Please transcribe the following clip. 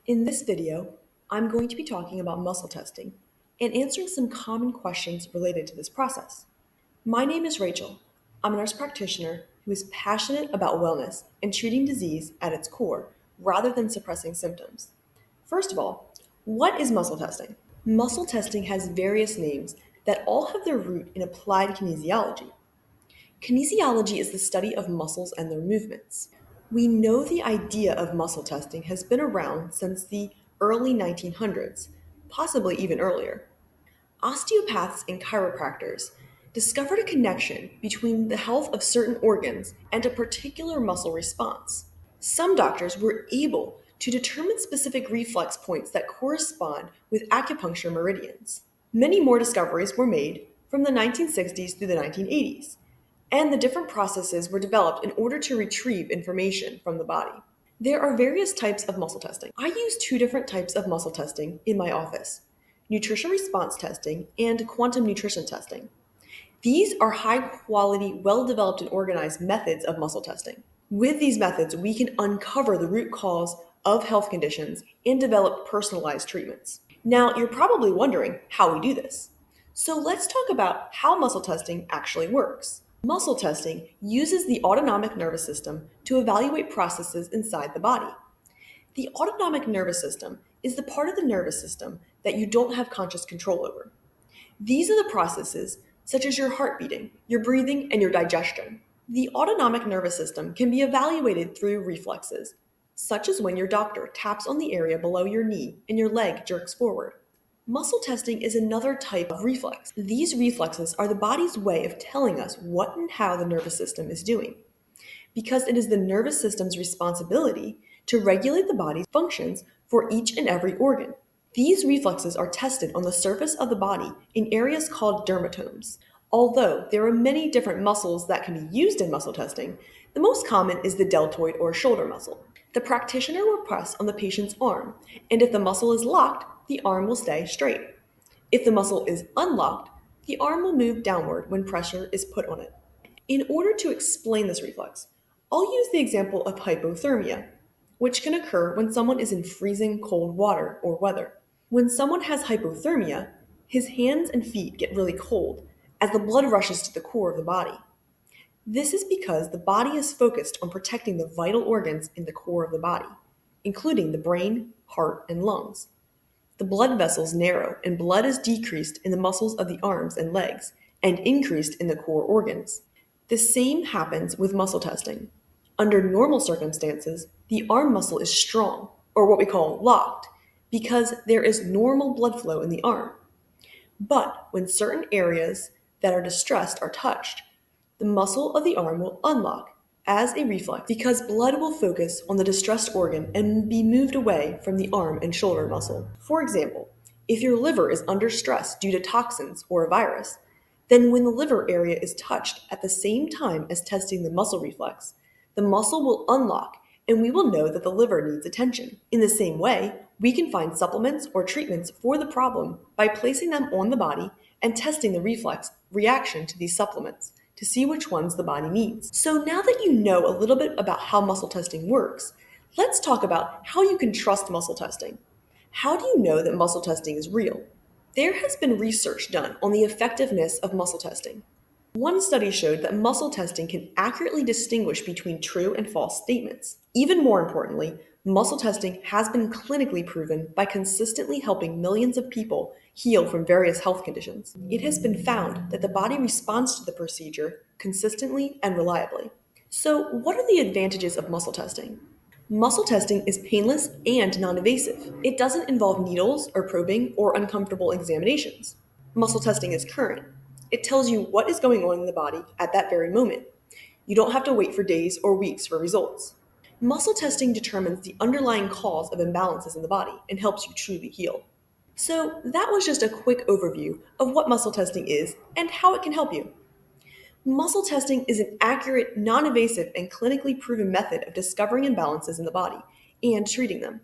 In this video, I'm going to be talking about muscle testing and answering some common questions related to this process. My name is Rachel. I'm a nurse practitioner who is passionate about wellness and treating disease at its core rather than suppressing symptoms. First of all, what is muscle testing? Muscle testing has various names that all have their root in applied kinesiology. Kinesiology is the study of muscles and their movements. We know the idea of muscle testing has been around since the early 1900s, possibly even earlier. Osteopaths and chiropractors discovered a connection between the health of certain organs and a particular muscle response. Some doctors were able to determine specific reflex points that correspond with acupuncture meridians. Many more discoveries were made from the 1960s through the 1980s, and the different processes were developed in order to retrieve information from the body. There are various types of muscle testing. I use two different types of muscle testing in my office: nutrition response testing and quantum nutrition testing. These are high quality, well developed, and organized methods of muscle testing. With these methods, we can uncover the root cause of health conditions and develop personalized treatments. Now, you're probably wondering how we do this. So let's talk about how muscle testing actually works. Muscle testing uses the autonomic nervous system to evaluate processes inside the body. The autonomic nervous system is the part of the nervous system that you don't have conscious control over. These are the processes such as your heart beating, your breathing, and your digestion. The autonomic nervous system can be evaluated through reflexes, such as when your doctor taps on the area below your knee and your leg jerks forward. Muscle testing is another type of reflex. These reflexes are the body's way of telling us what and how the nervous system is doing, because it is the nervous system's responsibility to regulate the body's functions for each and every organ. These reflexes are tested on the surface of the body in areas called dermatomes. Although there are many different muscles that can be used in muscle testing, the most common is the deltoid or shoulder muscle. The practitioner will press on the patient's arm, and if the muscle is locked, the arm will stay straight. If the muscle is unlocked, the arm will move downward when pressure is put on it. In order to explain this reflex, I'll use the example of hypothermia, which can occur when someone is in freezing cold water or weather. When someone has hypothermia, his hands and feet get really cold as the blood rushes to the core of the body. This is because the body is focused on protecting the vital organs in the core of the body, including the brain, heart, and lungs. The blood vessels narrow and blood is decreased in the muscles of the arms and legs and increased in the core organs. The same happens with muscle testing. Under normal circumstances, the arm muscle is strong, or what we call locked, because there is normal blood flow in the arm. But when certain areas that are distressed are touched, the muscle of the arm will unlock as a reflex because blood will focus on the distressed organ and be moved away from the arm and shoulder muscle. For example, if your liver is under stress due to toxins or a virus, then when the liver area is touched at the same time as testing the muscle reflex, the muscle will unlock and we will know that the liver needs attention. In the same way, we can find supplements or treatments for the problem by placing them on the body and testing the reflex reaction to these supplements to see which ones the body needs. So now that you know a little bit about how muscle testing works, let's talk about how you can trust muscle testing. How do you know that muscle testing is real? There has been research done on the effectiveness of muscle testing. One study showed that muscle testing can accurately distinguish between true and false statements. Even more importantly, muscle testing has been clinically proven by consistently helping millions of people heal from various health conditions. It has been found that the body responds to the procedure consistently and reliably. So, what are the advantages of muscle testing? Muscle testing is painless and non-invasive. It doesn't involve needles or probing or uncomfortable examinations. Muscle testing is current. It tells you what is going on in the body at that very moment. You don't have to wait for days or weeks for results. Muscle testing determines the underlying cause of imbalances in the body and helps you truly heal. So that was just a quick overview of what muscle testing is and how it can help you. Muscle testing is an accurate, non-invasive, and clinically proven method of discovering imbalances in the body and treating them.